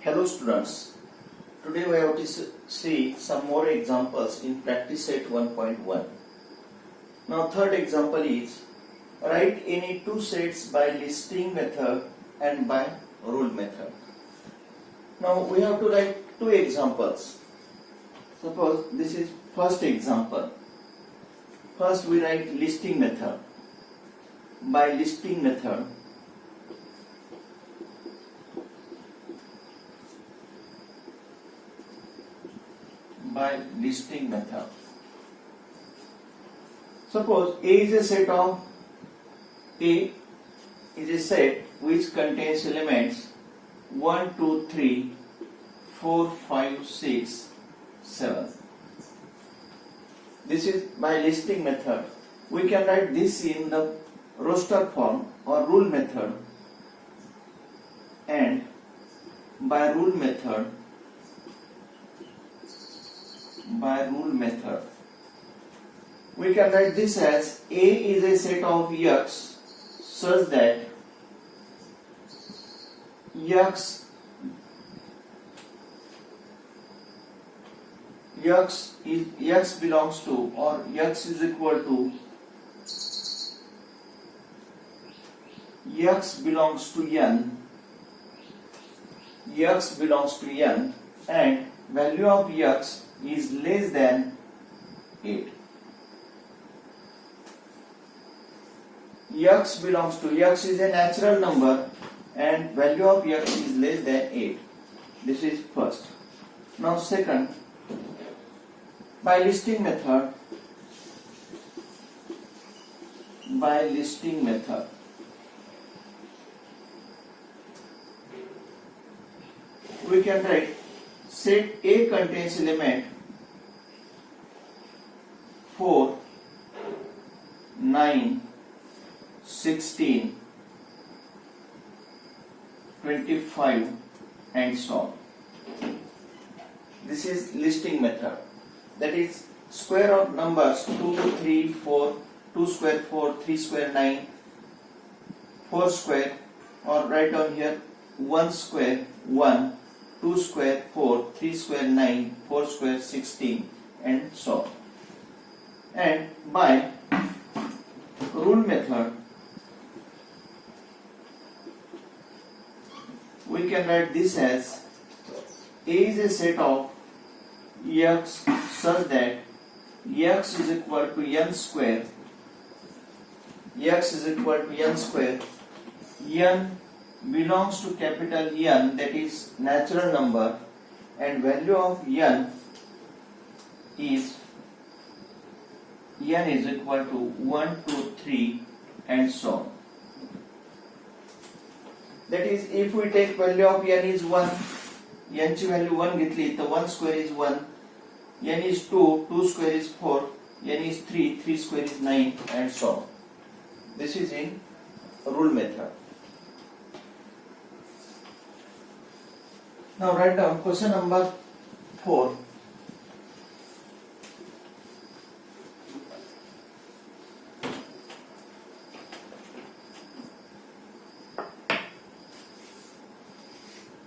Hello students, today we have to see some more examples in practice set 1.1. Now third example is write any two sets by listing method and by rule method. Now we have to write two examples. Suppose this is first example. First we write listing method. By listing method, Suppose A is a set of A is a set which contains elements 1, 2, 3, 4, 5, 6, 7. This is by listing method. We can write this in the roster form or rule method, and by rule method we can write this as A is a set of X such that X belongs to, or X is equal to, X belongs to N, X belongs to N, and value of X is less than 8. X belongs to, X is a natural number and value of X is less than 8. This is first. Now second, by listing method, we can write set A contains element 4, 9, 16, 25 and so on. This is listing method. That is square of numbers 2, 3, 4, 2 square 4, 3 square 9, 4 square, or write down here 1 square 1, 2 square 4, 3 square 9, 4 square 16 and so on. And by rule method we can write this as A is a set of X such that X is equal to N square, N belongs to capital N, that is natural number, and value of N is equal to 1, 2, 3 and so on. That is, if we take value of N is 1, N ची value 1 घेतली तर 1 square is 1, N is 2, 2 square is 4, N is 3, 3 square is 9 and so on. This is in rule method. Now write down question number 4.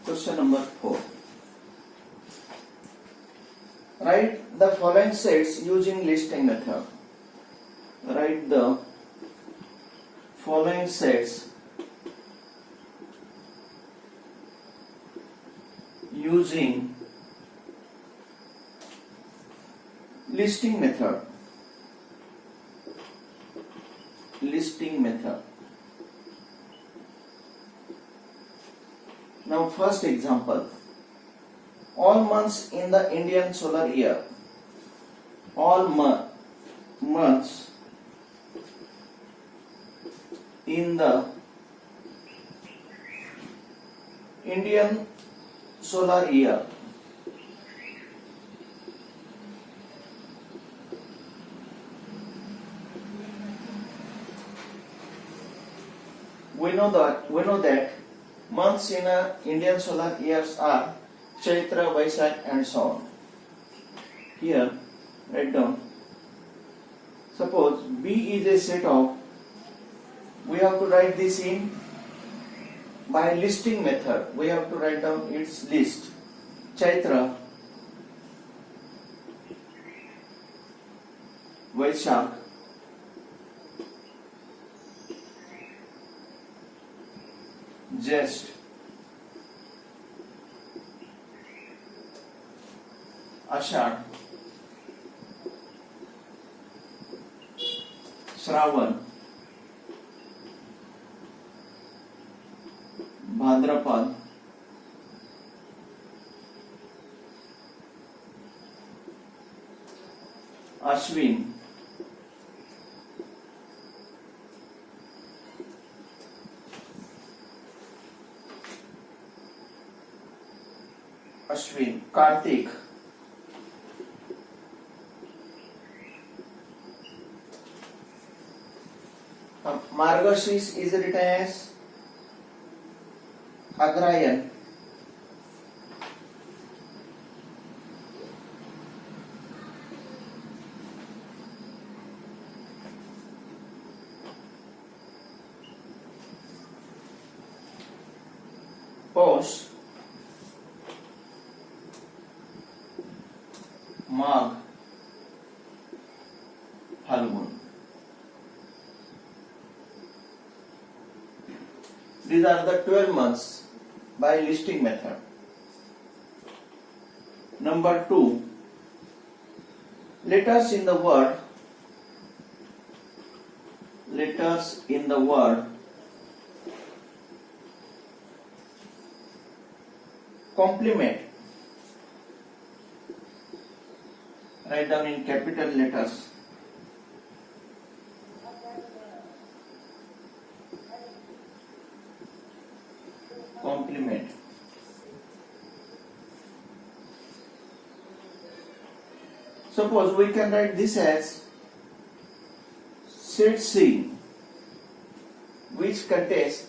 Question number 4. Write the following sets using listing method. Write the following sets using listing method. Now first example. All months in the Indian solar year. All months in the Indian solar year we know that months in a Indian solar years are Chaitra, Vaisakh and so on. Here write down, suppose B is a set of, we have to write this in by listing method, we have to write down its list. Chaitra, Vaishak, Jest, Ashad, Shravan, Bhadrapad, Ashwin, Kartik, Margashis is written as Agrayan, Posh, Magh, Phalgun. These are the 12 months by listing method. Number 2, letters in the word complement. Write down in capital letters. Complement. Suppose we can write this as set C, which contains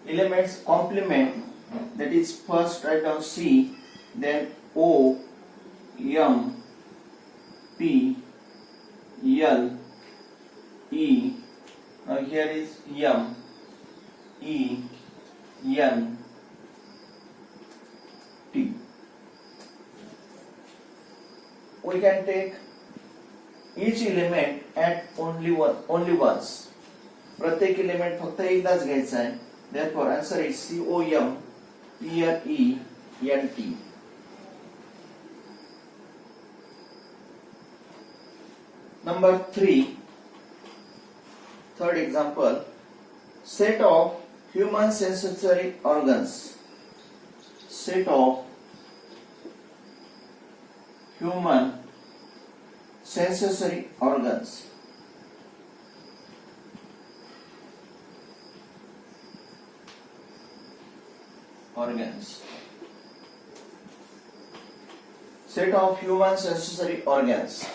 elements complement, that is first write down C, then O, M, P, L, E. Now here is M, E, N, T. We can take each element at only once. प्रत्येक element फक्त एकदाच घ्यायचा आहे. Therefore answer is COM PLENT. Number 3, third example, set of human sensory organs. Set of human sensory organs. Set of human sensory organs.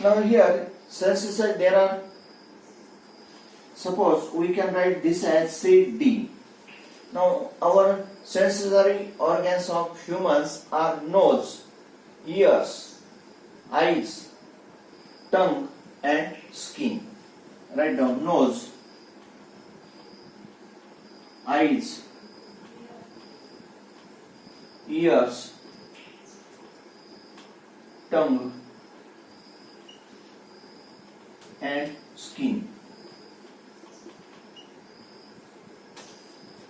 Now here sensory, there are, suppose we can write this as set D. Now our sensory organs of humans are nose, ears, eyes, tongue and skin. Write down nose, eyes, ears, tongue and skin.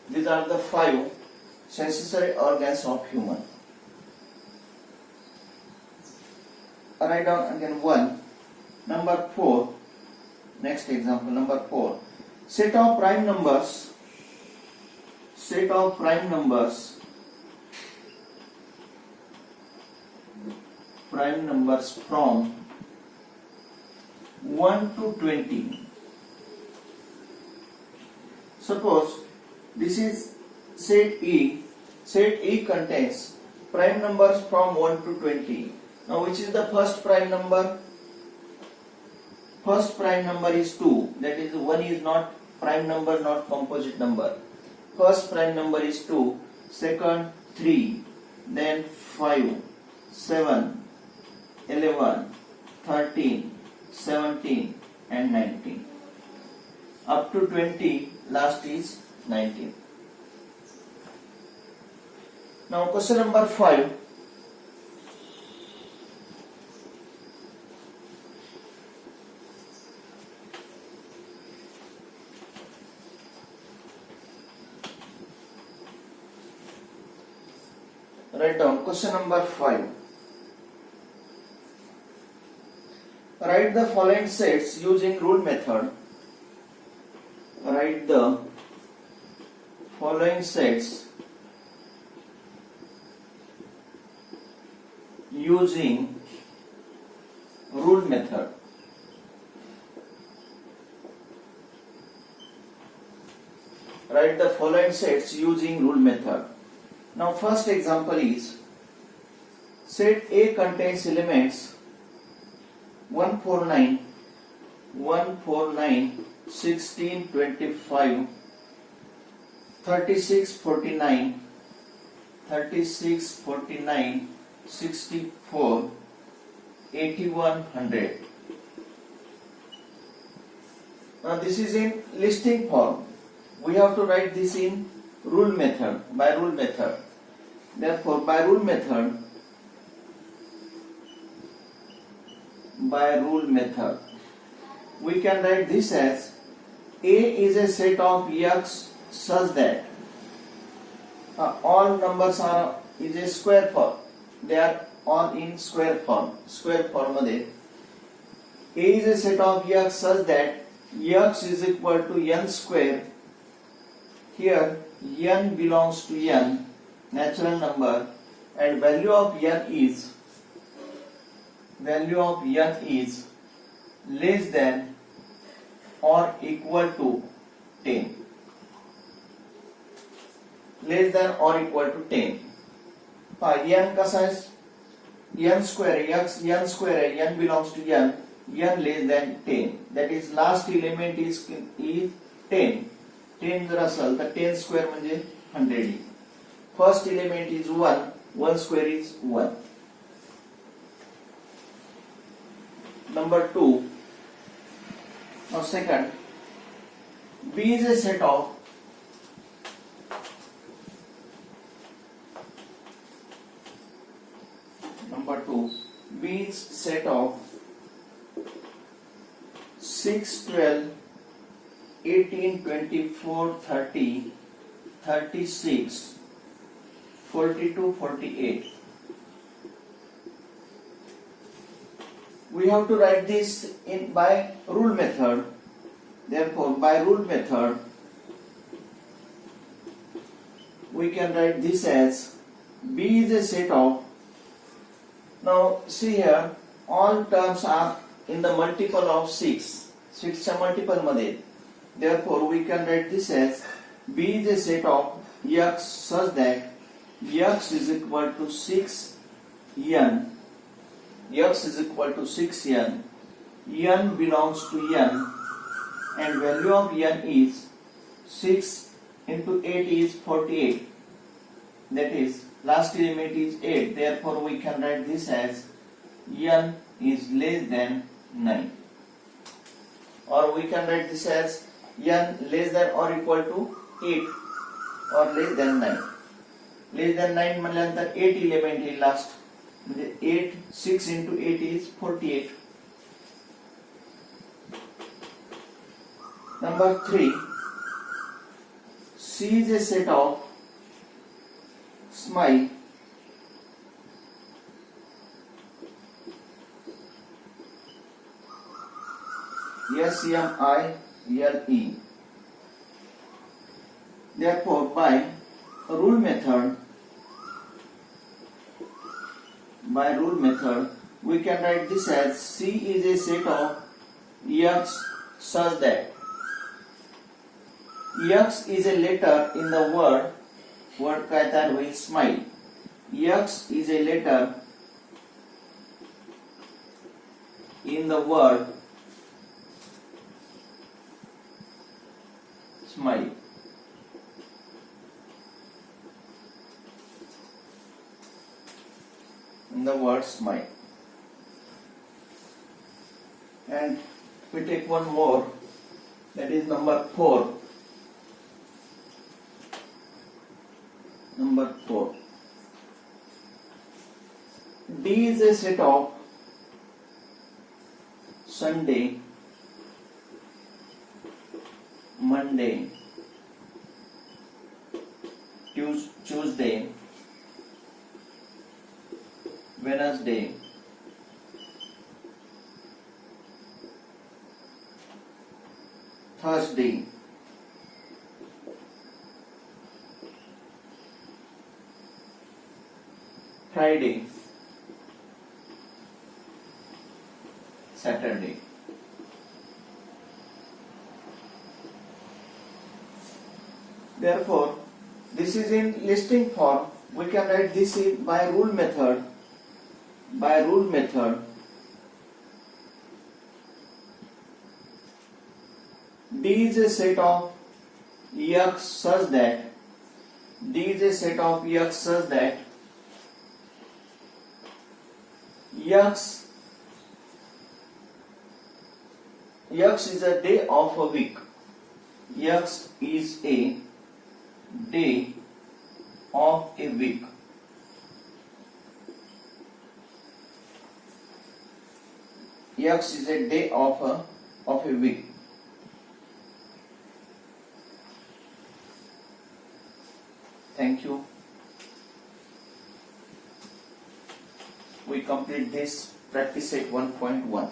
These are the 5 sensory organs of human. Write down again 1. Number 4. Next example, number 4. Set of prime numbers. Set of prime numbers. Prime numbers from 1 to 20. Suppose this is set E. Set E contains prime numbers from 1 to 20. Now which is the first prime number? First prime number is 2. That is 1 is not prime number, not composite number. First prime number is 2. Second 3. Then 5, 7, 11, 13, 17 and 19. Up to 20, last is 19. Now question number 5. Write down question number 5. Write the following sets using rule method. Write the following sets using rule method. Write the following sets using rule method. Now first example is set A contains elements 149, 16, 25, 36, 49, 64, 81, 100. Now this is in listing form. We have to write this in rule method, by rule method. Therefore, by rule method, we can write this as A is a set of X such that all numbers are is a square form. They are all in square form. Square form मध्ये A is a set of X such that X is equal to n square. Here n belongs to n, natural number, and value of n is less than or equal to 10. Less than or equal to 10. n कसा है? n square x n square है, n belongs to n less than 10. That is last element is 10. 10 जर असेल तर 10 square म्हणजे 100. First element is 1, 1 square is 1. Number 2. Now second, B is a set of number 2. B is set of 6, 12, 18, 24, 30, 36, 42, 48. We have to write this in by rule method. Therefore, by rule method, we can write this as B is a set of. Now see here, all terms are in the multiple of 6. 6 च्या multiple मध्ये. Therefore, we can write this as B is a set of X such that X is equal to 6n. X is equal to 6n. N belongs to n, and value of n is 6 into 8 is 48. That is last element is 8. Therefore, we can write this as n is less than 9. Or we can write this as n less than or equal to 8 or less than 9. Less than 9 म्हटल्यानंतर 8 element is last. म्हणजे 8 6 into 8 is 48. Number 3. C is a set of smile SMILE. Therefore, by rule method, we can write this as C is a set of X such that X is a letter in the word काय तयार होईल? Smile. X is a letter in the word smile. In the word smile. And we take one more, that is number 4. Number 4. D is a set of Sunday, Monday, Tuesday, Wednesday, Thursday, Friday, Saturday. Therefore, this is in listing form. We can write this in by rule method. By rule method, D is a set of X such that D is a set of X such that X is a day of a week. X is a day of a week. X is a day of a week. Thank you. We complete this practice set 1.1.